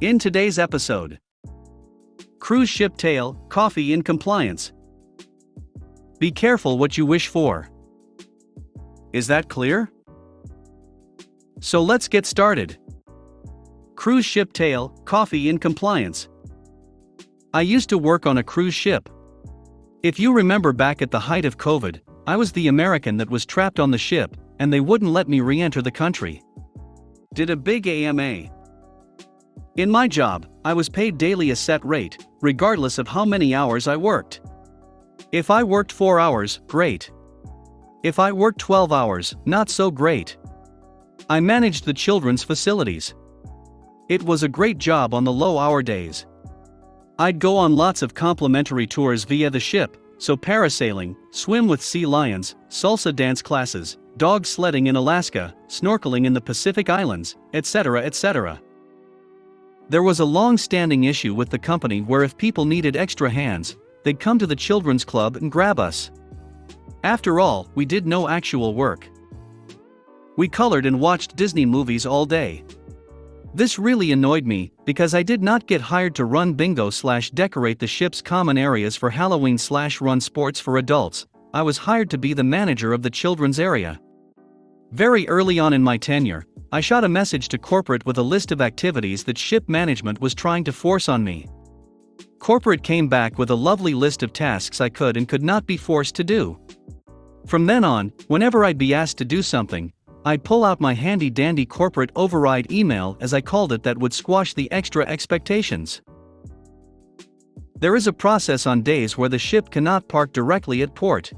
In today's episode, cruise ship tale, coffee in compliance. Be careful what you wish for. Is that clear? So let's get started. Cruise ship tale, coffee in compliance. I used to work on a cruise ship. If you remember back at the height of COVID, I was the American that was trapped on the ship, and they wouldn't let me re-enter the country. Did a big AMA. In my job, I was paid daily a set rate, regardless of how many hours I worked. If I worked 4 hours, great. If I worked 12 hours, not so great. I managed the children's facilities. It was a great job on the low-hour days. I'd go on lots of complimentary tours via the ship, so parasailing, swim with sea lions, salsa dance classes, dog sledding in Alaska, snorkeling in the Pacific Islands, etc., etc. There was a long-standing issue with the company where if people needed extra hands, they'd come to the children's club and grab us. After all, we did no actual work. We colored and watched Disney movies all day. This really annoyed me, because I did not get hired to run bingo/decorate the ship's common areas for Halloween/run sports for adults. I was hired to be the manager of the children's area. Very early on in my tenure, I shot a message to corporate with a list of activities that ship management was trying to force on me. Corporate came back with a lovely list of tasks I could and could not be forced to do. From then on, whenever I'd be asked to do something, I'd pull out my handy-dandy corporate override email, as I called it, that would squash the extra expectations. There is a process on days where the ship cannot park directly at port.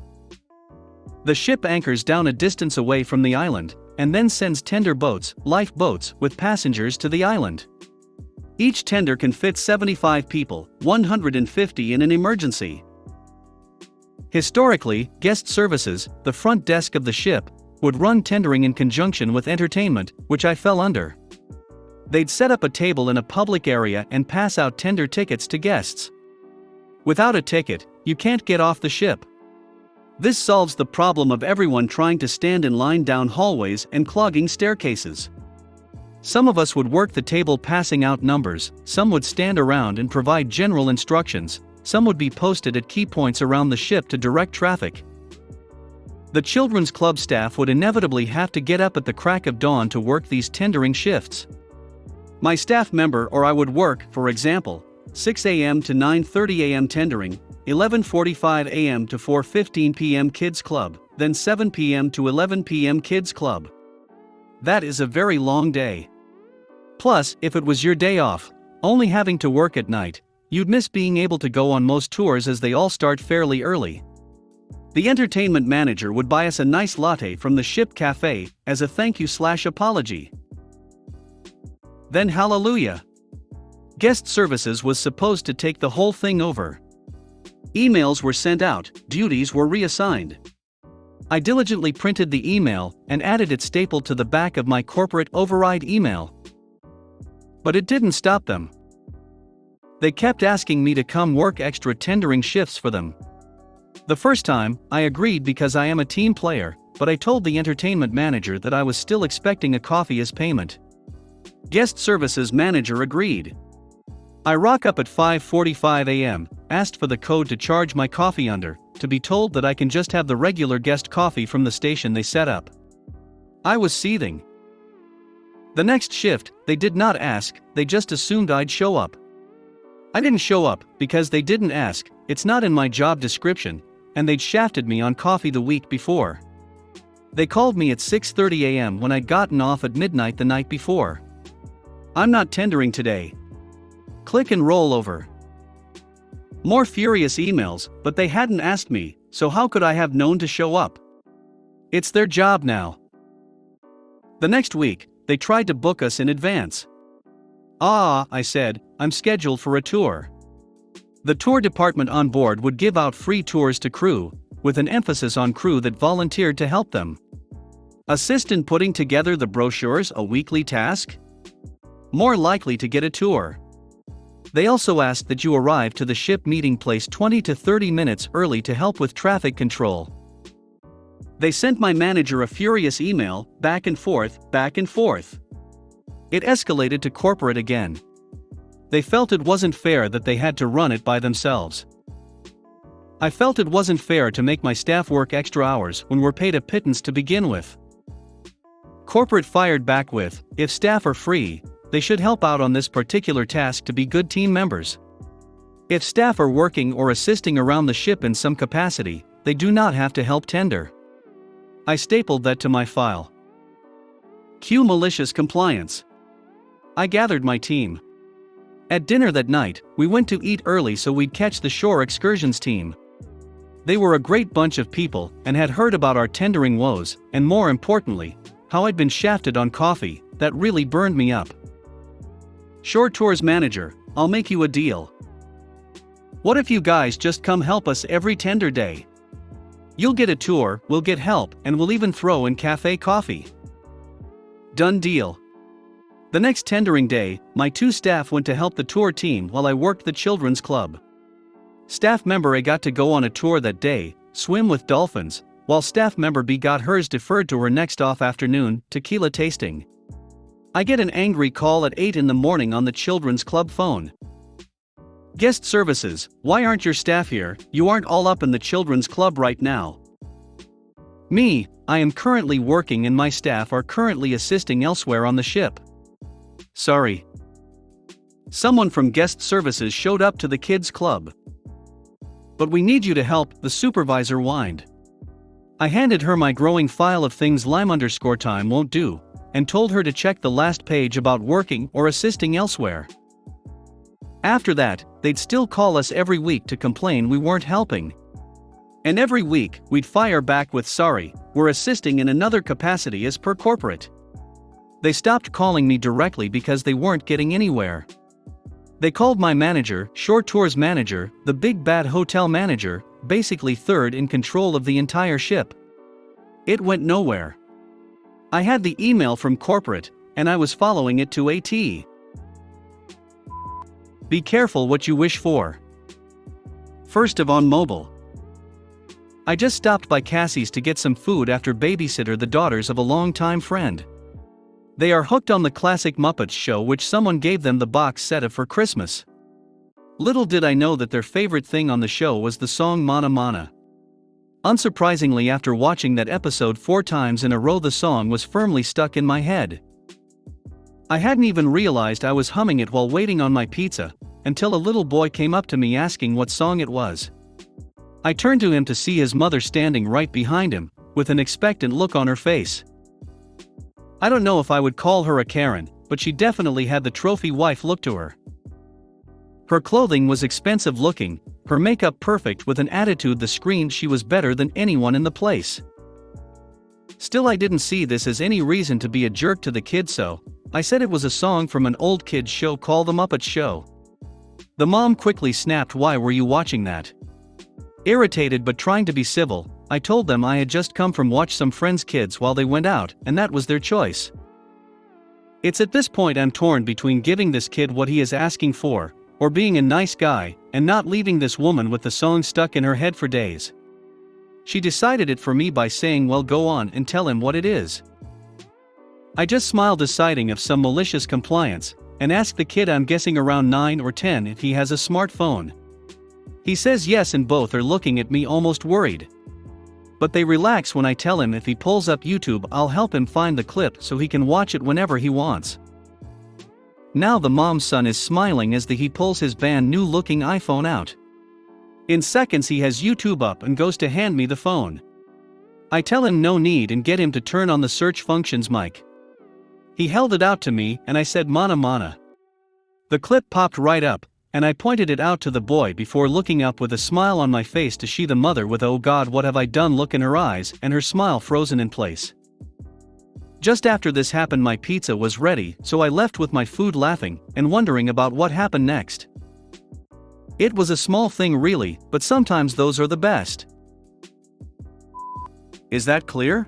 The ship anchors down a distance away from the island, and then sends tender boats, lifeboats, with passengers to the island. Each tender can fit 75 people, 150 in an emergency. Historically, guest services, the front desk of the ship, would run tendering in conjunction with entertainment, which I fell under. They'd set up a table in a public area and pass out tender tickets to guests. Without a ticket, you can't get off the ship. This solves the problem of everyone trying to stand in line down hallways and clogging staircases. Some of us would work the table passing out numbers, some would stand around and provide general instructions, some would be posted at key points around the ship to direct traffic. The children's club staff would inevitably have to get up at the crack of dawn to work these tendering shifts. My staff member or I would work, for example, 6 a.m. to 9:30 a.m. tendering, 11:45 a.m. to 4:15 p.m. Kids Club, then 7 p.m. to 11 p.m. Kids Club. That is a very long day. Plus, if it was your day off, only having to work at night, you'd miss being able to go on most tours as they all start fairly early. The entertainment manager would buy us a nice latte from the ship cafe as a thank you/apology. Then hallelujah. Guest services was supposed to take the whole thing over. Emails were sent out, duties were reassigned. I diligently printed the email and added it stapled to the back of my corporate override email. But it didn't stop them. They kept asking me to come work extra tendering shifts for them. The first time, I agreed because I am a team player, but I told the entertainment manager that I was still expecting a coffee as payment. Guest services manager agreed. I rock up at 5:45 a.m., asked for the code to charge my coffee under, to be told that I can just have the regular guest coffee from the station they set up. I was seething. The next shift, they did not ask, they just assumed I'd show up. I didn't show up, because they didn't ask, it's not in my job description, and they'd shafted me on coffee the week before. They called me at 6:30 a.m. when I'd gotten off at midnight the night before. I'm not tendering today. Click and roll over. More furious emails, but they hadn't asked me, so how could I have known to show up? It's their job now. The next week, they tried to book us in advance. I said, I'm scheduled for a tour. The tour department on board would give out free tours to crew, with an emphasis on crew that volunteered to help them. Assist in putting together the brochures, a weekly task? More likely to get a tour. They also asked that you arrive to the ship meeting place 20 to 30 minutes early to help with traffic control. They sent my manager a furious email, back and forth, back and forth. It escalated to corporate again. They felt it wasn't fair that they had to run it by themselves. I felt it wasn't fair to make my staff work extra hours when we're paid a pittance to begin with. Corporate fired back with, if staff are free, they should help out on this particular task to be good team members. If staff are working or assisting around the ship in some capacity, they do not have to help tender. I stapled that to my file. Cue malicious compliance. I gathered my team. At dinner that night, we went to eat early so we'd catch the shore excursions team. They were a great bunch of people and had heard about our tendering woes, and more importantly, how I'd been shafted on coffee. That really burned me up. Shore Tours manager, I'll make you a deal. What if you guys just come help us every tender day? You'll get a tour, we'll get help, and we'll even throw in cafe coffee. Done deal. The next tendering day, my 2 staff went to help the tour team while I worked the children's club. Staff member A got to go on a tour that day, swim with dolphins, while staff member B got hers deferred to her next off afternoon, tequila tasting. I get an angry call at 8 in the morning on the children's club phone. Guest services, why aren't your staff here? You aren't all up in the children's club right now. Me, I am currently working and my staff are currently assisting elsewhere on the ship. Sorry. Someone from guest services showed up to the kids' club. But we need you to help, the supervisor whined. I handed her my growing file of things Lime_time won't do, and told her to check the last page about working or assisting elsewhere. After that, they'd still call us every week to complain we weren't helping. And every week, we'd fire back with sorry, we're assisting in another capacity as per corporate. They stopped calling me directly because they weren't getting anywhere. They called my manager, Shore Tours manager, the big bad hotel manager, basically third in control of the entire ship. It went nowhere. I had the email from corporate, and I was following it to a T. Be careful what you wish for. First of on mobile. I just stopped by Cassie's to get some food after babysitter the daughters of a longtime friend. They are hooked on the classic Muppets show which someone gave them the box set of for Christmas. Little did I know that their favorite thing on the show was the song Mana Mana. Unsurprisingly, after watching that episode 4 times in a row, the song was firmly stuck in my head. I hadn't even realized I was humming it while waiting on my pizza, until a little boy came up to me asking what song it was. I turned to him to see his mother standing right behind him, with an expectant look on her face. I don't know if I would call her a Karen, but she definitely had the trophy wife look to her. Her clothing was expensive looking, her makeup perfect, with an attitude that screamed she was better than anyone in the place. Still, I didn't see this as any reason to be a jerk to the kid, so I said it was a song from an old kids show called The Muppet Show. The mom quickly snapped, "Why were you watching that?" Irritated but trying to be civil, I told them I had just come from watch some friends' kids while they went out, and that was their choice. It's at this point I'm torn between giving this kid what he is asking for, or being a nice guy, and not leaving this woman with the song stuck in her head for days. She decided it for me by saying, "Well, go on and tell him what it is." I just smiled, deciding of some malicious compliance, and asked the kid, I'm guessing around 9 or 10, if he has a smartphone. He says yes, and both are looking at me almost worried. But they relax when I tell him if he pulls up YouTube, I'll help him find the clip so he can watch it whenever he wants. Now the mom's son is smiling as he pulls his brand new looking iPhone out. In seconds he has YouTube up and goes to hand me the phone. I tell him no need and get him to turn on the search functions mic. He held it out to me and I said Mana Mana. The clip popped right up, and I pointed it out to the boy before looking up with a smile on my face to see the mother with "Oh God, what have I done" look in her eyes and her smile frozen in place. Just after this happened, my pizza was ready, so I left with my food, laughing and wondering about what happened next. It was a small thing really, but sometimes those are the best. Is that clear?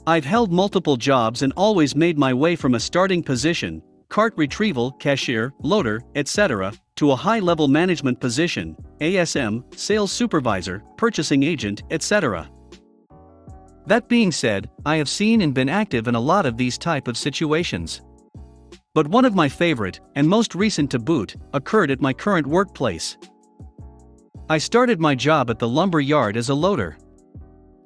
I've held multiple jobs and always made my way from a starting position, cart retrieval, cashier, loader, etc., to a high-level management position, ASM, sales supervisor, purchasing agent, etc. That being said, I have seen and been active in a lot of these type of situations. But one of my favorite, and most recent to boot, occurred at my current workplace. I started my job at the lumber yard as a loader.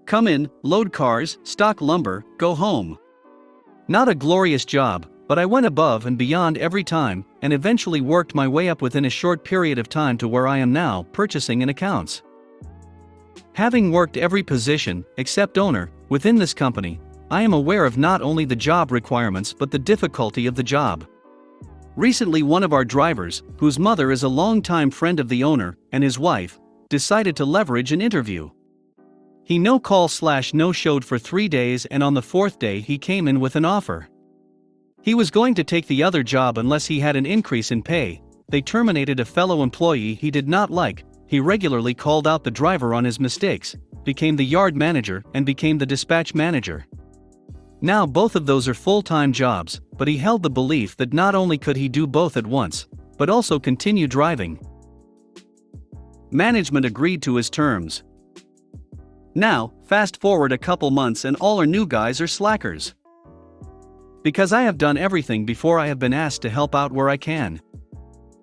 Come in, load cars, stock lumber, go home. Not a glorious job, but I went above and beyond every time, and eventually worked my way up within a short period of time to where I am now, purchasing and accounts. Having worked every position, except owner, within this company, I am aware of not only the job requirements but the difficulty of the job. Recently, one of our drivers, whose mother is a longtime friend of the owner, and his wife, decided to leverage an interview. He no-showed for 3 days, and on the 4th day he came in with an offer. He was going to take the other job unless he had an increase in pay. They terminated a fellow employee he did not like. He regularly called out the driver on his mistakes, became the yard manager, and became the dispatch manager. Now both of those are full-time jobs, but he held the belief that not only could he do both at once, but also continue driving. Management agreed to his terms. Now, fast forward a couple months and all our new guys are slackers. Because I have done everything before, I have been asked to help out where I can.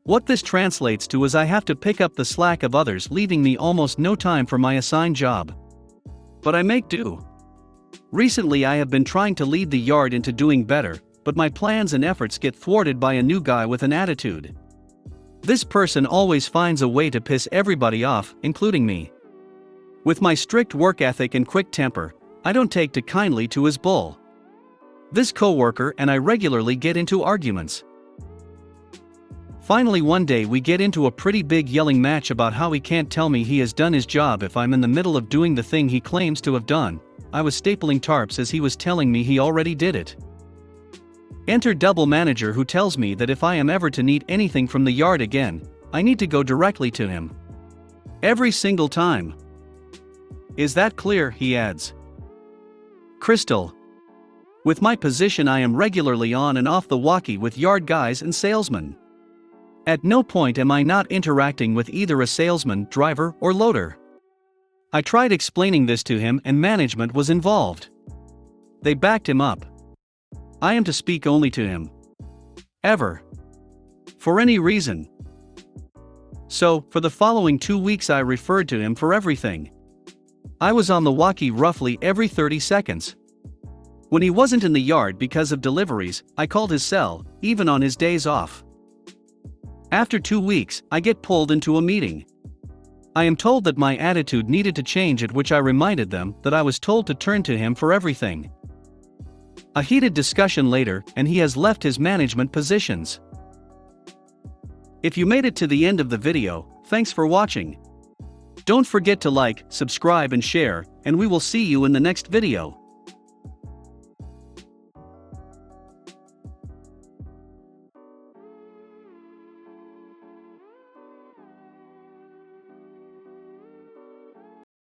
What this translates to is I have to pick up the slack of others, leaving me almost no time for my assigned job. But I make do. Recently I have been trying to lead the yard into doing better, but my plans and efforts get thwarted by a new guy with an attitude. This person always finds a way to piss everybody off, including me. With my strict work ethic and quick temper, I don't take too kindly to his bull. This coworker and I regularly get into arguments. Finally one day we get into a pretty big yelling match about how he can't tell me he has done his job if I'm in the middle of doing the thing he claims to have done. I was stapling tarps as he was telling me he already did it. Enter double manager, who tells me that if I am ever to need anything from the yard again, I need to go directly to him. Every single time. Is that clear? He adds. Crystal. With my position I am regularly on and off the walkie with yard guys and salesmen. At no point am I not interacting with either a salesman, driver, or loader. I tried explaining this to him and management was involved. They backed him up. I am to speak only to him. Ever. For any reason. So, for the following 2 weeks I referred to him for everything. I was on the walkie roughly every 30 seconds. When he wasn't in the yard because of deliveries, I called his cell, even on his days off. After 2 weeks, I get pulled into a meeting. I am told that my attitude needed to change, at which I reminded them that I was told to turn to him for everything. A heated discussion later, and he has left his management positions. If you made it to the end of the video, thanks for watching. Don't forget to like, subscribe and share, and we will see you in the next video.